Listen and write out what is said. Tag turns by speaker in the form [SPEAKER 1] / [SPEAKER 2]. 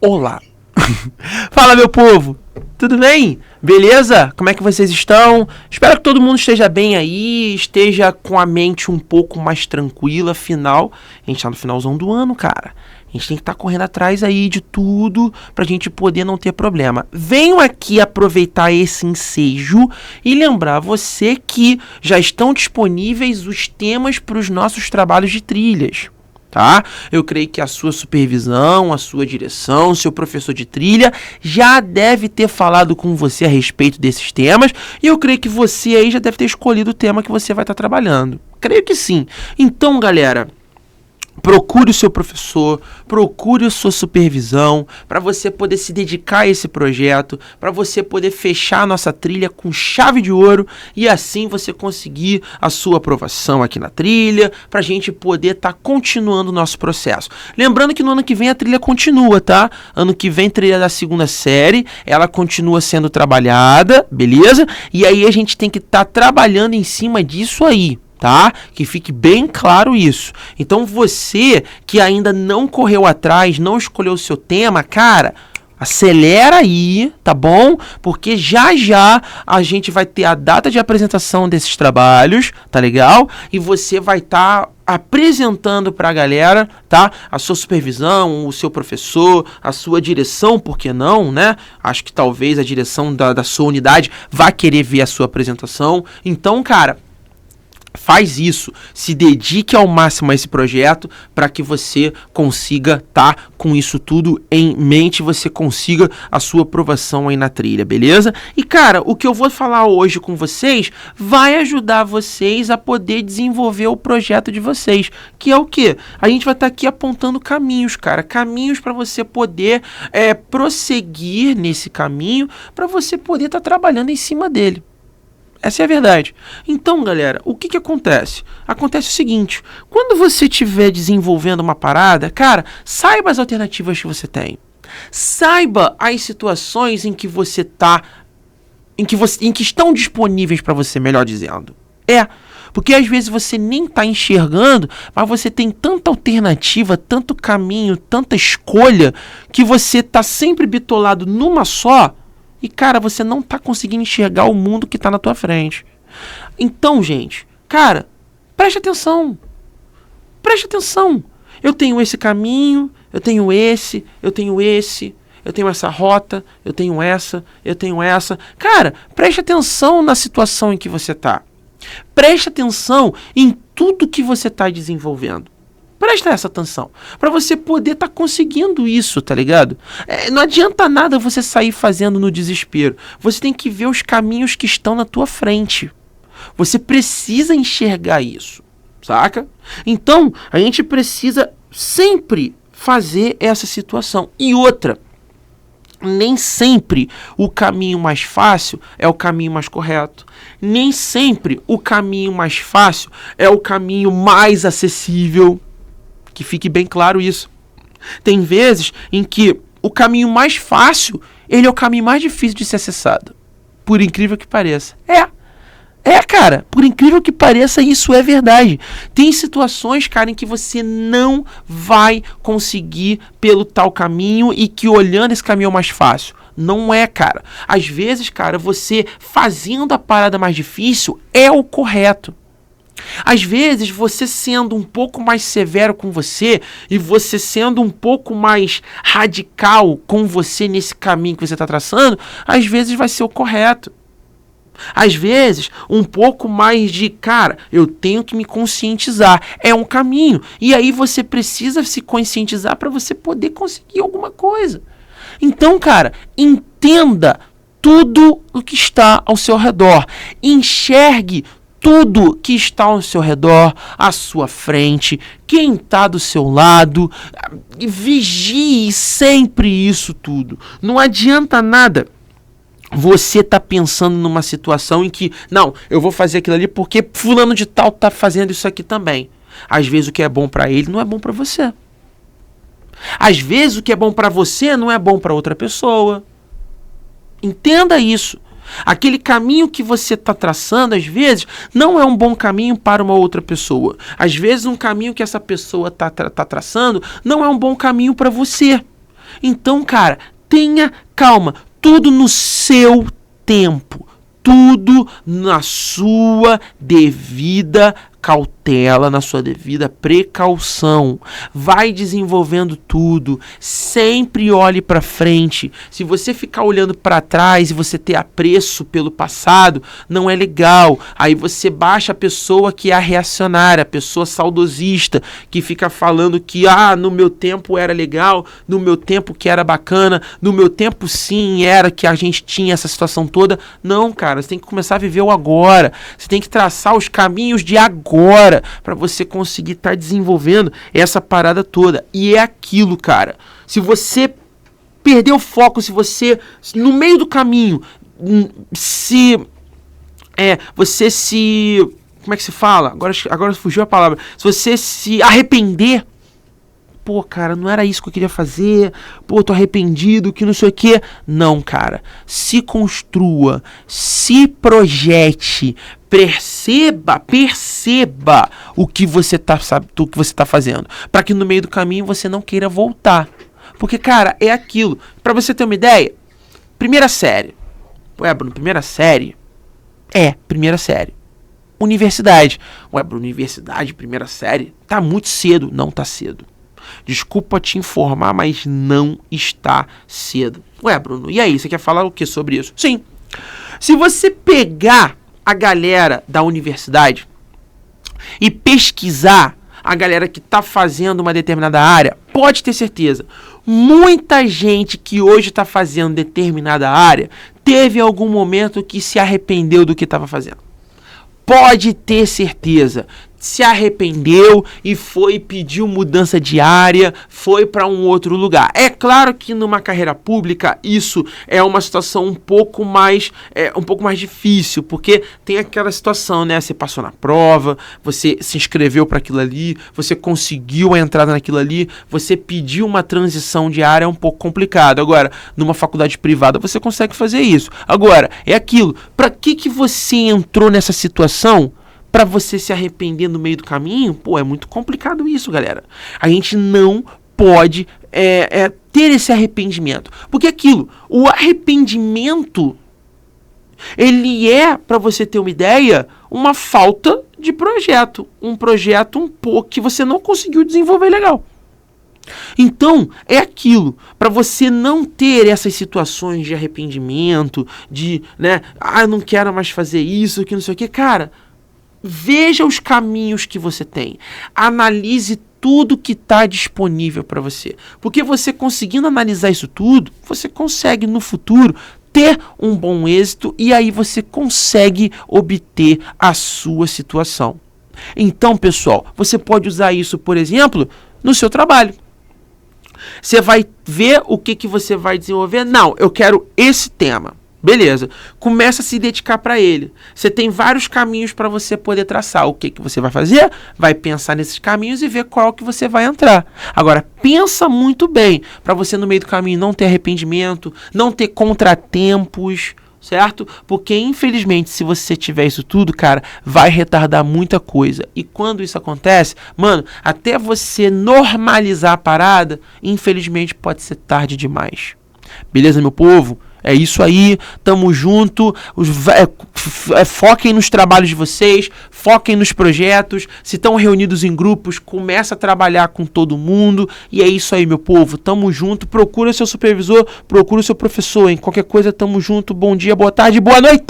[SPEAKER 1] Olá! Fala, meu povo! Tudo bem? Beleza? Como é que vocês estão? Espero que todo mundo esteja bem aí, esteja com a mente um pouco mais tranquila. Afinal, a gente tá no finalzão do ano, cara. A gente tem que estar correndo atrás aí de tudo pra gente poder não ter problema. Venho aqui aproveitar esse ensejo e lembrar você que já estão disponíveis os temas para os nossos trabalhos de trilhas. Tá? Eu creio que a sua supervisão, a sua direção, seu professor de trilha já deve ter falado com você a respeito desses temas e eu creio que você aí já deve ter escolhido o tema que você vai estar trabalhando. Creio que sim. Então, galera, procure o seu professor, procure a sua supervisão para você poder se dedicar a esse projeto, para você poder fechar a nossa trilha com chave de ouro e assim você conseguir a sua aprovação aqui na trilha, para a gente poder estar continuando o nosso processo. Lembrando que no ano que vem a trilha continua, tá? Ano que vem trilha da segunda série, ela continua sendo trabalhada, beleza? E aí a gente tem que estar trabalhando em cima disso aí. Tá? Que fique bem claro isso. Então você que ainda não correu atrás, não escolheu o seu tema, cara, acelera aí, tá bom? Porque já já a gente vai ter a data de apresentação desses trabalhos, tá legal? E você vai estar apresentando para a galera, tá? A sua supervisão, o seu professor, a sua direção, por que não, né? Acho que talvez a direção da sua unidade vá querer ver a sua apresentação. Então, cara, faz isso, se dedique ao máximo a esse projeto para que você consiga estar com isso tudo em mente, você consiga a sua aprovação aí na trilha, beleza? E cara, o que eu vou falar hoje com vocês vai ajudar vocês a poder desenvolver o projeto de vocês, que é o quê? A gente vai estar aqui apontando caminhos, cara, caminhos para você poder prosseguir nesse caminho, para você poder estar trabalhando em cima dele. Essa é a verdade. Então, galera, o que acontece? Acontece o seguinte, quando você estiver desenvolvendo uma parada, cara, saiba as alternativas que você tem. Saiba as situações em que você tá, em que estão disponíveis para você, melhor dizendo. Porque às vezes você nem tá enxergando, mas você tem tanta alternativa, tanto caminho, tanta escolha, que você tá sempre bitolado numa só. E, cara, você não tá conseguindo enxergar o mundo que tá na tua frente. Então, gente, cara, preste atenção. Preste atenção. Eu tenho esse caminho, eu tenho esse, eu tenho essa rota, eu tenho essa. Cara, preste atenção na situação em que você tá. Preste atenção em tudo que você tá desenvolvendo. Presta essa atenção, para você poder estar conseguindo isso, tá ligado? Não adianta nada você sair fazendo no desespero. Você tem que ver os caminhos que estão na tua frente. Você precisa enxergar isso, saca? Então, a gente precisa sempre fazer essa situação. E outra, nem sempre o caminho mais fácil é o caminho mais correto. Nem sempre o caminho mais fácil é o caminho mais acessível. Que fique bem claro isso. Tem vezes em que o caminho mais fácil, ele é o caminho mais difícil de ser acessado. Por incrível que pareça. Cara, por incrível que pareça, isso é verdade. Tem situações, cara, em que você não vai conseguir pelo tal caminho e que olhando esse caminho é o mais fácil. Não é, cara. Às vezes, cara, você fazendo a parada mais difícil é o correto. Às vezes, você sendo um pouco mais severo com você e você sendo um pouco mais radical com você nesse caminho que você está traçando, às vezes vai ser o correto. Às vezes, um pouco mais de, cara, eu tenho que me conscientizar. É um caminho. E aí você precisa se conscientizar para você poder conseguir alguma coisa. Então, cara, entenda tudo o que está ao seu redor. Enxergue tudo que está ao seu redor, à sua frente, quem está do seu lado. Vigie sempre isso tudo. Não adianta nada você tá pensando numa situação em que, não, eu vou fazer aquilo ali porque fulano de tal tá fazendo isso aqui também. Às vezes o que é bom para ele não é bom para você. Às vezes o que é bom para você não é bom para outra pessoa. Entenda isso. Aquele caminho que você está traçando, às vezes, não é um bom caminho para uma outra pessoa. Às vezes, um caminho que essa pessoa está traçando não é um bom caminho para você. Então, cara, tenha calma. Tudo no seu tempo. Tudo na sua devida cautela, na sua devida precaução. Vai desenvolvendo tudo. Sempre olhe para frente. Se você ficar olhando para trás e você ter apreço pelo passado, não é legal. Aí você baixa a pessoa que é a reacionária, a pessoa saudosista, que fica falando que no meu tempo era legal, no meu tempo que era bacana, no meu tempo sim era que a gente tinha essa situação toda. Não, cara, você tem que começar a viver o agora. Você tem que traçar os caminhos de agora para você conseguir estar desenvolvendo essa parada toda. E é aquilo, cara. Se você perder o foco, se você no meio do caminho você se, como é que se fala? Agora fugiu a palavra. Se você se arrepender, pô, cara, não era isso que eu queria fazer, pô, tô arrependido, que não sei o que. Não, cara, se construa, se projete, perceba o que você tá fazendo, para que no meio do caminho você não queira voltar. Porque, cara, é aquilo. Pra você ter uma ideia, primeira série. Ué, Bruno, primeira série? Primeira série. Universidade. Ué, Bruno, universidade, primeira série? Tá muito cedo. Não tá cedo. Desculpa te informar, mas não está cedo. Ué, Bruno, e aí? Você quer falar o que sobre isso? Sim. Se você pegar a galera da universidade e pesquisar a galera que está fazendo uma determinada área, pode ter certeza, muita gente que hoje está fazendo determinada área teve algum momento que se arrependeu do que estava fazendo. Pode ter certeza. Se arrependeu e foi pediu mudança de área, foi para um outro lugar. É claro que numa carreira pública isso é uma situação um pouco mais difícil, porque tem aquela situação, né? Você passou na prova, você se inscreveu para aquilo ali, você conseguiu a entrada naquilo ali, você pediu uma transição de área, é um pouco complicado. Agora, numa faculdade privada você consegue fazer isso. Agora, é aquilo. Para que você entrou nessa situação? Para você se arrepender no meio do caminho? Pô, é muito complicado isso, galera. A gente não pode ter esse arrependimento. Porque aquilo, o arrependimento, ele é, para você ter uma ideia, uma falta de projeto. Um projeto um pouco que você não conseguiu desenvolver legal. Então, é aquilo, para você não ter essas situações de arrependimento, de, não quero mais fazer isso, que não sei o que, cara. Veja os caminhos que você tem. Analise tudo que está disponível para você. Porque você conseguindo analisar isso tudo, você consegue no futuro ter um bom êxito e aí você consegue obter a sua situação. Então, pessoal, você pode usar isso, por exemplo, no seu trabalho. Você vai ver o que você vai desenvolver. Não, eu quero esse tema. Beleza, começa a se dedicar para ele. Você tem vários caminhos para você poder traçar. O que você vai fazer? Vai pensar nesses caminhos e ver qual que você vai entrar. Agora, pensa muito bem, para você no meio do caminho não ter arrependimento, não ter contratempos, certo? Porque, infelizmente, se você tiver isso tudo, cara, vai retardar muita coisa. E quando isso acontece, mano, até você normalizar a parada, infelizmente pode ser tarde demais. Beleza, meu povo? É isso aí, tamo junto, foquem nos trabalhos de vocês, foquem nos projetos, se estão reunidos em grupos, começa a trabalhar com todo mundo, e é isso aí, meu povo, tamo junto, procura seu supervisor, procura seu professor, em qualquer coisa tamo junto, bom dia, boa tarde, boa noite!